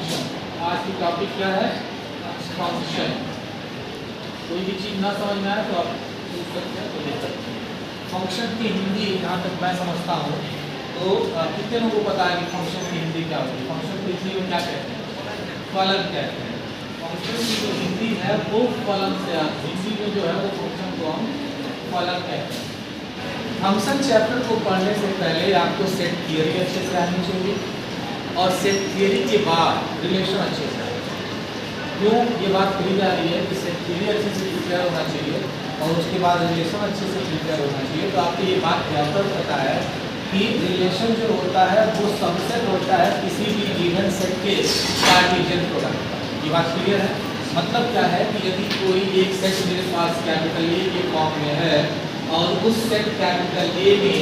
Function. आज की topic क्या है? फंक्शन। कोई भी चीज़ ना समझ में आए तो आप पूछ सकते हैं, तो ले सकते हैं। फंक्शन की हिंदी जहाँ तक मैं समझता हूँ तो कितने लोगों को पता है कि फंक्शन की हिंदी क्या होती है? फंक्शन को हिंदी में क्या कहते हैं? फलन कहते हैं। फंक्शन की जो हिंदी है वो फलन से आती है। हिंदी में जो है वो फंक्शन को हम फलन कहते हैं। फंक्शन चैप्टर को पढ़ने से पहले आपको सेट थियरी अच्छे से आनी चाहिए और सेट थियरी के बाद रिलेशन अच्छे से आनी चाहिए। क्यों ये बात कही जा रही है कि सेट थियरी अच्छे से प्रिपेयर होना चाहिए और उसके बाद रिलेशन अच्छे से प्रिपेयर होना चाहिए, तो आपको ये बात ज़्यादातर पता है कि रिलेशन जो होता है वो सबसेट होता है किसी भी गिवन सेट के कार्टेशियन प्रोडक्ट का। ये बात क्लियर है? मतलब क्या है कि यदि कोई एक सेट मेरे पास कैपिटल ए के फॉर्म में है और उस सेट कैपिटल ए में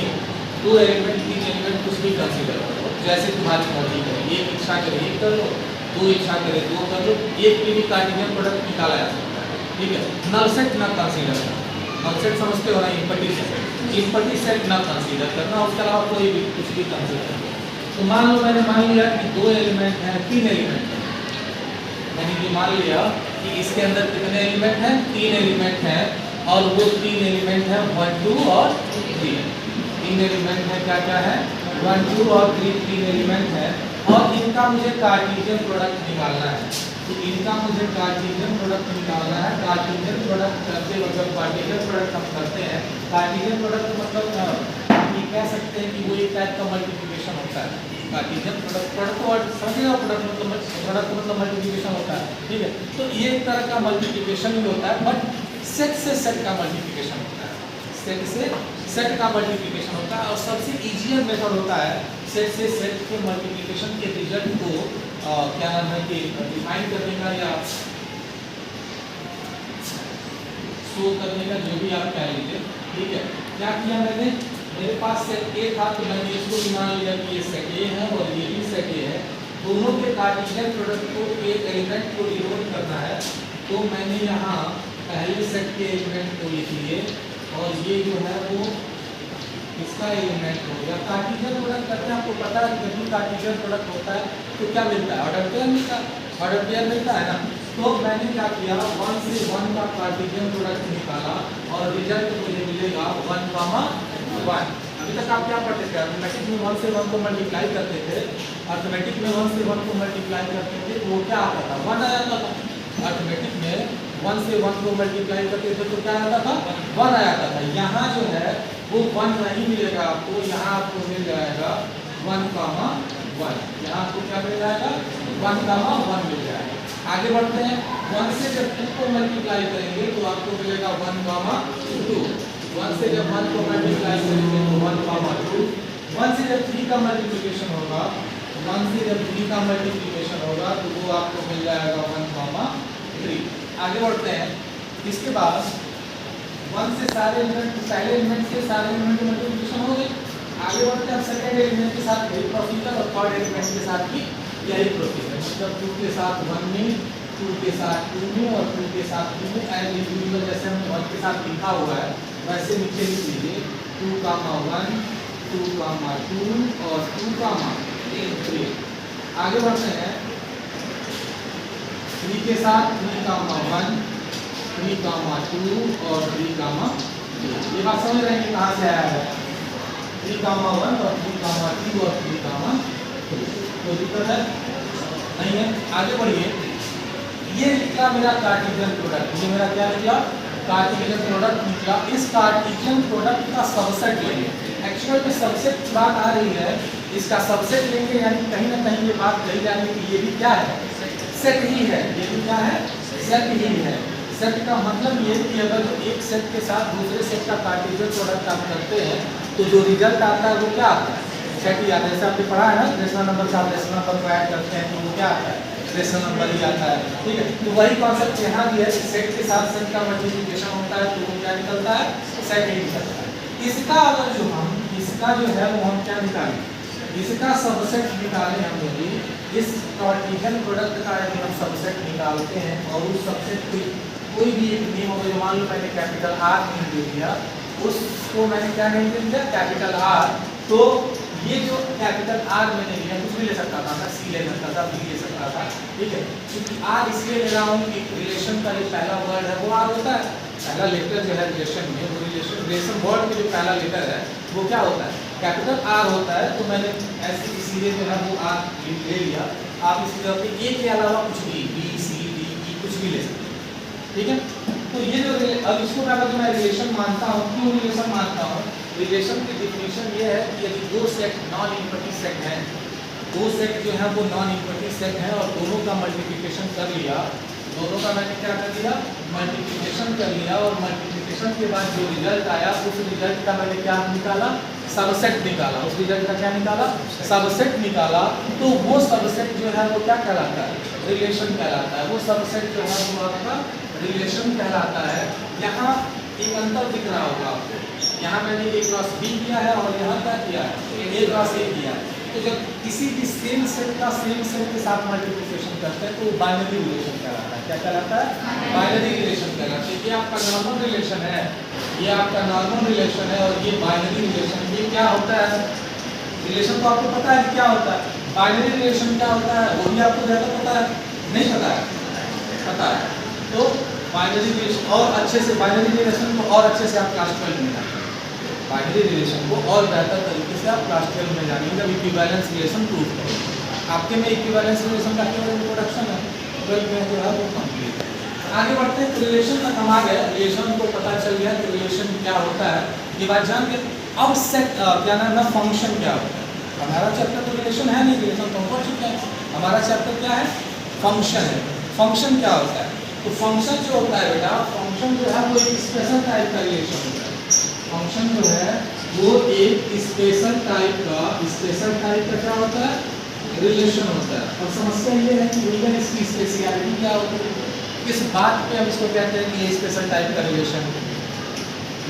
दो एलिमेंट तीन एलिमेंट कुछ भी कंसीडर करो, जैसे तुम्हारी मर्जी करे, एक इच्छा करे एक कर लो, दो इच्छा करे दो कर लो, एक के भी कार्टेशियन प्रोडक्ट निकाला जा सकता है। ठीक है, नल सेट ना कंसीडर करना। नल सेट समझते हो ना? इम्पटी सेट, इम्पटी सेट ना कंसीडर करना, उसके अलावा कोई भी कुछ भी कंसीडर करना। तो मान लो मैंने मान लिया कि दो एलिमेंट हैं, तीन एलिमेंट हैं। मैंने ये मान लिया कि इसके अंदर कितने एलिमेंट हैं? तीन एलिमेंट हैं और वो तीन एलिमेंट हैं 1 2 और 3। तीन एलिमेंट है, क्या क्या है? 1 2 और 3 तीन एलिमेंट है और इनका मुझे कार्टेशियन प्रोडक्ट निकालना है। तो इनका मुझे कार्टेशियन प्रोडक्ट निकालना है। कार्टेशियन प्रोडक्ट करते वक्त कार्टेशियन प्रोडक्ट हम करते हैं। कार्टेशियन प्रोडक्ट मतलब ये कह सकते हैं कि वो एक टाइप का मल्टीप्लिकेशन होता है। कार्टेशियन प्रोडक्ट और समझिएगा, प्रोडक्ट मतलब मल्टीप्लिकेशन होता है। ठीक है, तो ये एक तरह का मल्टीप्लिकेशन भी होता है, बट सेट से सेट का मल्टीप्लिकेशन होता है। सेट से सेट का मल्टीप्लिकेशन होता है और सबसे इजीयर मेथड होता है सेट से सेट के मल्टीप्लिकेशन के रिजल्ट को क्या नाम है कि डिफाइन करने का या शो करने का, जो भी आप कह लीजिए। ठीक है, क्या किया मैंने? मेरे पास सेट ए था तो मैंने इसको भी मान लिया कि ये सेट ए है और ये भी सेट ए है। दोनों के कार्टेशियन प्रोडक्ट को एक एलिमेंट को डिनोट करना है, तो मैंने यहाँ पहले सेट के एलिमेंट को लिख लिए और ये जो है वो इसका एलिमेंट हो गया। कार्टेशियन प्रोडक्ट करते हैं, आपको पता है जब भी कार्टेशियन प्रोडक्ट होता है तो क्या मिलता है? ऑर्डर पेयर मिलता है, ऑर्डर पेयर मिलता है ना। तो मैंने क्या किया, 1 से 1 का कार्टेशियन प्रोडक्ट निकाला और रिजल्ट मुझे मिलेगा 1, 1। अभी तक आप क्या पढ़ते थे? अर्थमेटिक में 1 से 1 को मल्टीप्लाई करते थे। अर्थमेटिक में 1 से 1 को मल्टीप्लाई करते थे तो वो क्या आता था? 1 आ जाता था। अर्थमेटिक में 1 से 1 को मल्टीप्लाई करते थे तो क्या आता था? 1 आ जाता था। यहाँ जो है वो 1 नहीं मिलेगा आपको, यहाँ आपको मिल जाएगा 1, 1। यहाँ आपको क्या मिल जाएगा? 1, 1 मिल जाएगा। आगे बढ़ते हैं। 1 से जब 2 को मल्टीप्लाई करेंगे तो आपको मिलेगा 1, 2। 1 से जब 1 को मल्टीप्लाई करेंगे तो 1, 2। 1 से जब 3 का मल्टीप्लिकेशन होगा, 1 से जब 3 का मल्टीप्लिकेशन होगा तो वो आपको मिल जाएगा 1, 3। आगे बढ़ते हैं। इसके बाद 1 से सारे एलिमेंट, पहले एलिमेंट से सारे एलिमेंट की मल्टीप्लिकेशन हो गई। आगे बढ़ते हैं सेकंड एलिमेंट के साथ यही प्रोसीजर और थर्ड एलिमेंट के साथ भी यही प्रोसीजर। मतलब 2 के साथ 1 में, 2 के साथ 2 में और 2 के साथ 3 में। एज यूजुअल जैसे हमने 1 के साथ लिखा हुआ है वैसे नीचे लिख लीजिए 2, 1, 2, 2 और 2, 3। आगे बढ़ते हैं 3 के साथ 3, 1, 3, 2 और 3, 2। ये बात समझ रहे हैं कि कहाँ से आया है? 3, 1 और 3, 2 और 3, 2। कोई दिक्कत है? नहीं है। आगे बढ़िए। ये निकला मेरा कार्टेशियन प्रोडक्ट। ये मेरा क्या निकला? कार्टेशियन प्रोडक्ट निकला। इस कार्टेशियन प्रोडक्ट का सबसेट लेंगे। एक्चुअल में सबसेट की बात आ रही है, इसका सबसेट लेंगे यानी कहीं ना कहीं ये बात कही जा रही है कि ये भी क्या है? सेट ही है। ये भी क्या है? सेट ही है। सेट का मतलब ये कि अगर एक सेट के साथ दूसरे सेट का कार्टेशियन प्रोडक्ट आप करते हैं तो जो रिजल्ट आता है वो क्या आता है? सेट ही आता है। जैसे आपने पढ़ा है ना, रेशनल नंबर से आप रेशनल नंबर को ऐड करते हैं तो वो क्या आता है? रेशनल नंबर ही आता है। ठीक है, तो वही कॉन्सेप्ट यहाँ भी है। सेट के साथ सेट का मल्टीप्लिकेशन होता है तो वो क्या निकलता है? सेट ही निकलता है। इसका अगर जो हम इसका जो है वो हम क्या निकालें? इसका सबसेट निकालें हम लोग। इस कार्टेशियन प्रोडक्ट का यदि हम सबसेट निकालते हैं और उस सबसेट को कोई भी एक नेम होगा, मान लो मैंने कैपिटल R नेम दे दिया, उसको मैंने क्या नेम दे दिया? Capital R। तो ये जो कैपिटल आर मैंने लिया, कुछ भी ले सकता था ना, सी ले सकता था, बी ले सकता था, ठीक है, क्योंकि आर इसलिए ले रहा हूँ कि रिलेशन का जो पहला वर्ड है वो आर होता है, पहला लेटर जो है रिलेशन में, वो रिलेशन वर्ड में जो पहला लेटर है वो क्या होता है, कैपिटल आर होता है। तो मैंने ऐसे इसीलिए जो है वो आर ले लिया। आप इसी तरह से ए के अलावा कुछ भी बी सी डी ई कुछ भी ले सकते हैं, ठीक है। तो ये जो अब इसको मैं रिलेशन मानता हूँ, क्यों रिलेशन मानता हूँ, रिलेशन की डिफिनीशन ये है कि यदि दो सेट नॉन इक्विटी सेट हैं, दो सेट जो है वो नॉन इक्विटी सेट है और दोनों का मल्टीप्लिकेशन कर लिया, दोनों का मैंने क्या कर दिया, मल्टीप्लिकेशन कर लिया, और मल्टीप्लिकेशन के बाद जो रिजल्ट आया उस रिजल्ट का मैंने क्या निकाला, सबसेट निकाला, उस रिजल्ट का क्या निकाला, सबसेट निकाला। तो वो सबसेट जो है वो क्या कहलाता है, रिलेशन कहलाता है। वो सबसेट जो है वो आपका रिलेशन कहलाता है। यहाँ एक अंतर दिख रहा होगा आपको, यहाँ मैंने ए क्रॉस बी किया है और यहाँ क्या किया है, ए क्रॉस ए किया है। तो जब किसी भी सेम सेट का सेम सेट के साथ मल्टीप्लिकेशन करते हैं तो बाइनरी रिलेशन कहलाता है। क्या कहलाता है, बाइनरी रिलेशन कहलाता है। ये आपका नॉर्मल रिलेशन है, ये आपका नॉर्मल रिलेशन है, और ये बाइनरी रिलेशन। ये क्या होता है, रिलेशन तो आपको पता है क्या होता है, बाइनरी रिलेशन क्या होता है वो भी आपको ज़्यादा पता है, नहीं पता है, पता है। तो बाइनरी रिलेशन और अच्छे से, बाइनरी रिलेशन को और अच्छे से आप क्लास 12 में जानेंगे, बाइनरी रिलेशन को और बेहतर तरीके से आप क्लास 12 में जानेंगे जब इक्विवेलेंस रिलेशन प्रूव करेंगे। आपके में इक्विवेलेंस रिलेशन का केवल इंट्रोडक्शन है, 12 में जो है वो कंप्लीट। आगे बढ़ते हैं, तो रिलेशन तक हम आ गए, रिलेशन को पता चल गया कि रिलेशन क्या होता है, ये बात जान के अब सेट क्या नाम है, फंक्शन क्या होता है। हमारा चैप्टर तो रिलेशन है नहीं, रिलेशन तो पढ़ चुके हैं, हमारा चैप्टर क्या है, फंक्शन है। फंक्शन क्या होता है, तो फंक्शन जो होता है बेटा, फंक्शन जो है वो एक स्पेशल टाइप का रिलेशन होता है। फंक्शन जो है वो एक स्पेशल टाइप का क्या होता है, रिलेशन होता है। और समस्या ये है कि भैया इसकी स्पेशलिटी क्या होती है, किस बात पे हम इसको कहते हैं कि ये स्पेशल टाइप का रिलेशन है,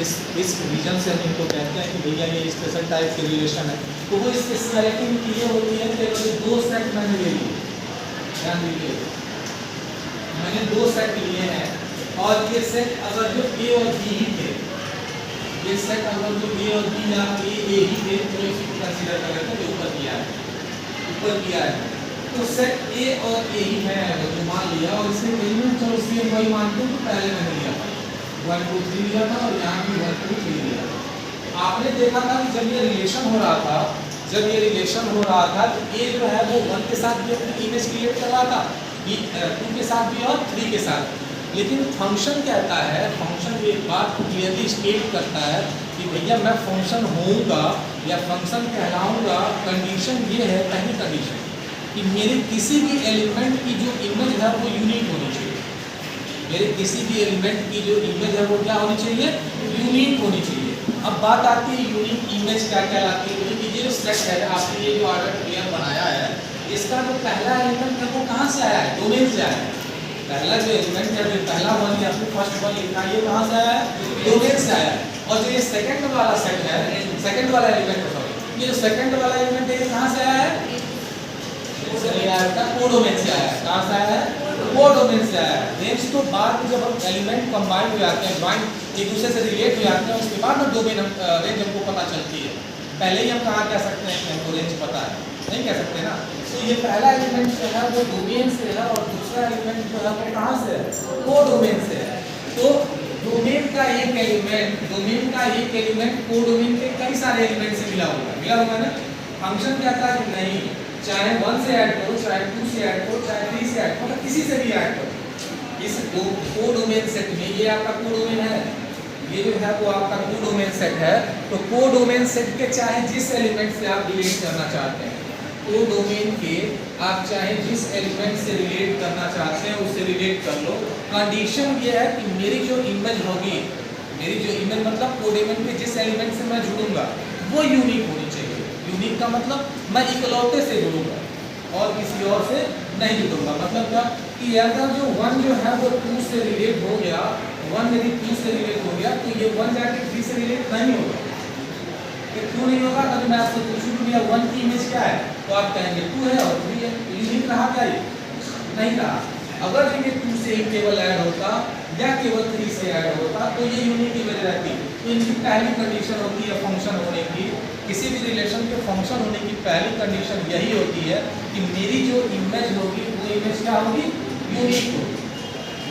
इस रीजन से हम इनको कहते हैं कि भैया ये स्पेशल टाइप के रिलेशन है। तो वो स्पेशलिटी की ये होती है कि दो सेट मैंने ले लिए, ध्यान दीजिए, मैंने दो सेट लिए हैं, और ये सेट अगर जो ए और बी ही थे, ये सेट अगर जो ए और बी या ए ही थे, तो इसी को कंसीडर कर लेते हैं जो ऊपर किया है। तो सेट ए और ए ही है अगर जो मान लिया, और इसमें एलिमेंट चलो इसलिए वही मानते हैं तो पहले मैंने लिया था 1 2 3 लिया था, और यहाँ भी 1 2 3 लिया था। आपने देखा था कि जब ये रिलेशन हो रहा था, तो ए जो है वो 1 के साथ भी अपनी इमेज क्रिएट कर रहा था, 2 के साथ भी और 3 के साथ। लेकिन फंक्शन कहता है, फंक्शन एक बात को क्लियरली स्टेट करता है कि भैया मैं फंक्शन होऊंगा या फंक्शन कहलाऊंगा, कंडीशन ये है, पहली कंडीशन कि मेरे किसी भी एलिमेंट की जो इमेज है वो यूनिक होनी चाहिए। मेरे किसी भी एलिमेंट की जो इमेज है वो क्या होनी चाहिए, यूनिक होनी चाहिए। अब बात आती है यूनिक इमेज क्या कहलाती है, कि ये जो सेट है, आपने ये जो ऑर्डर पेयर बनाया है, इसका जो पहला एलिमेंट है वो कहाँ से आया है, डोमेन से आया है। पहला जो एलिमेंट है, जो पहला वन या फिर फर्स्ट वन लिखा है, ये कहाँ से आया है, डोमेन से आया है। और जो ये सेकंड वाला सेट है, सेकंड वाला एलिमेंट, सॉरी, ये जो सेकंड वाला एलिमेंट है ये कहाँ से आया है, कोडोमेन से आया है। कहाँ से आया है, कोडोमेन से आया है। नेक्स्ट तो बाद में जब हम एलिमेंट कंबाइन हो जाते हैं, ज्वाइन एक दूसरे से रिलेट हो जाते हैं, उसके बाद में डोमेन रेंज हमको पता चलती है। पहले ही हम कहाँ कह सकते हैं कि हमको रेंज पता है, नहीं कह सकते ना। तो ये पहला एलिमेंट जो है वो डोमेन से है, और दूसरा एलिमेंट जो है वो कहाँ से है, कोडोमेन से है। तो डोमेन का एक एलिमेंट कोडोमेन के कई सारे एलिमेंट से मिला होगा ना। फंक्शन कहता है कि नहीं, चाहे 1 से ऐड करो, चाहे 2 से ऐड करो, चाहे 3 से ऐड करो, किसी से भी ऐड करो। इस कोडोमेन सेट में, ये आपका कोडोमेन है, ये जो है वो आपका कोडोमेन सेट है। तो कोडोमेन सेट के चाहे जिस एलिमेंट से आप रिलेट करना चाहते हैं, कोडोमेन के आप चाहे जिस एलिमेंट से रिलेट करना चाहते हैं उससे रिलेट कर लो। कंडीशन ये है कि मेरी जो इमेज होगी, मेरी जो इमेज मतलब कोडोमेन के जिस एलिमेंट से मैं जुड़ूंगा वो यूनिक होनी चाहिए। यूनिक का मतलब मैं इकलौते से जुड़ूंगा और किसी और से नहीं जुड़ूंगा। मतलब क्या कि अगर जो 1 जो है वो 2 से रिलेट हो गया, 1 यदि 2 से रिलेट हो गया तो ये 1 जाके 3 से रिलेट नहीं होगा। ये क्यों नहीं होगा? अगर मैं आपसे पूछूं कि 1 की इमेज क्या है तो आप कहेंगे 2 है और 3 है। यूनिक रहा क्या? ये नहीं रहा। अगर ये 2 से ही केवल ऐड होता या केवल 3 से ऐड होता तो ये यूनिक इमेज रहती। तो इनकी पहली कंडीशन होती है फंक्शन होने की किसी भी रिलेशन के फंक्शन होने की पहली कंडीशन यही होती है कि मेरी जो इमेज होगी वो इमेज क्या होगी, यूनिक होगी।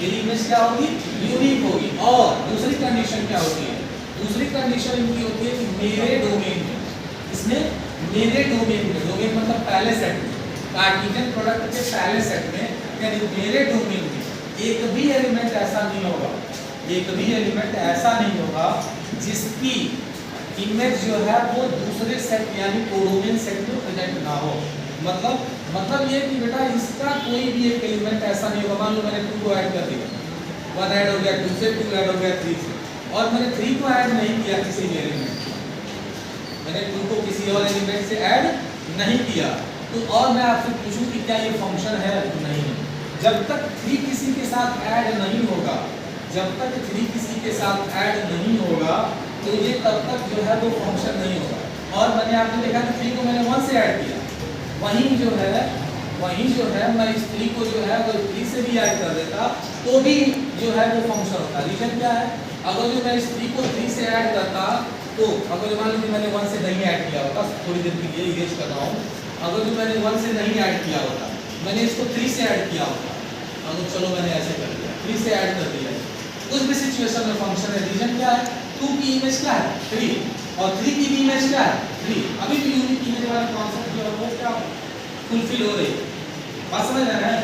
मेरी इमेज क्या होगी, यूनिक होगी। और दूसरी कंडीशन क्या होती है, दूसरी कंडीशन इनकी होती है कि मेरे डोमेन में, इसमें मेरे डोमेन में, डोमेन मतलब पहले सेट में, कार्टेशियन प्रोडक्ट के पहले सेट में, यानी मेरे डोमेन में एक भी एलिमेंट ऐसा नहीं होगा, एक भी एलिमेंट ऐसा नहीं होगा जिसकी इमेज जो है वो दूसरे सेट यानी कोडोमेन सेट में प्रेजेंट ना हो। मतलब ये कि बेटा इसका कोई भी एक एलिमेंट ऐसा नहीं होगा। मान लो मैंने 2 को ऐड कर दिया, 1 ऐड हो गया 2 से, 2 ऐड हो गया 3 से, और मैंने 3 को ऐड नहीं किया किसी भी एलिमेंट, मैंने 2 को किसी और एलिमेंट से ऐड नहीं किया, तो और मैं आपसे पूछूं कि क्या ये फंक्शन है, नहीं। जब तक 3 किसी के साथ ऐड नहीं होगा, जब तक 3 किसी के साथ ऐड नहीं होगा तो ये तब तक जो है वो फंक्शन नहीं होगा। और मैंने आपने देखा कि 3 को मैंने 1 से ऐड किया, वहीं जो है मैं इस 3 को जो है अगर 3 से भी ऐड कर देता तो भी जो है वो फंक्शन होता। रीजन क्या है, अगर जो मैं इस 3 को 3 से ऐड करता तो अगर मान लीजिए मैंने 1 से नहीं ऐड किया होता, थोड़ी देर के लिए इरेज कर रहा हूँ, अगर जो मैंने 1 से नहीं ऐड किया होता, मैंने इसको 3 से ऐड किया होता, अगर चलो मैंने ऐसे कर दिया, 3 से ऐड कर दिया, उस भी सिचुएशन में फंक्शन है। रीजन क्या है, 2 की इमेज क्या है 3 और 3 की भी इमेज क्या है 3। अभी भी यूनिक इमेज वाला कॉन्सेप्ट जो है वो क्या फुलफिल हो रही है, बात समझ आ रहा है।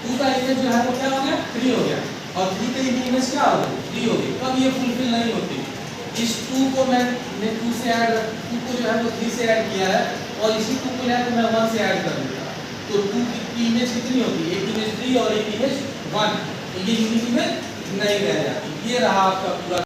2 का इमेज जो है वो क्या हो गया 3 हो गया, और 3 की इमेज क्या हो गई 3 हो गई। कब ये फुलफिल नहीं होती, इस 2 को मैंने 2 से ऐड, 2 को जो है वो 3 से ऐड किया है, और इसी 2 को लेकर मैं 1 से ऐड कर दूंगा, तो 2 की इमेज कितनी होती है, एक इमेज 3 और एक इमेज 1, तो ये यूनिक इमेज नहीं रह जाती। ये रहा आपका पूरा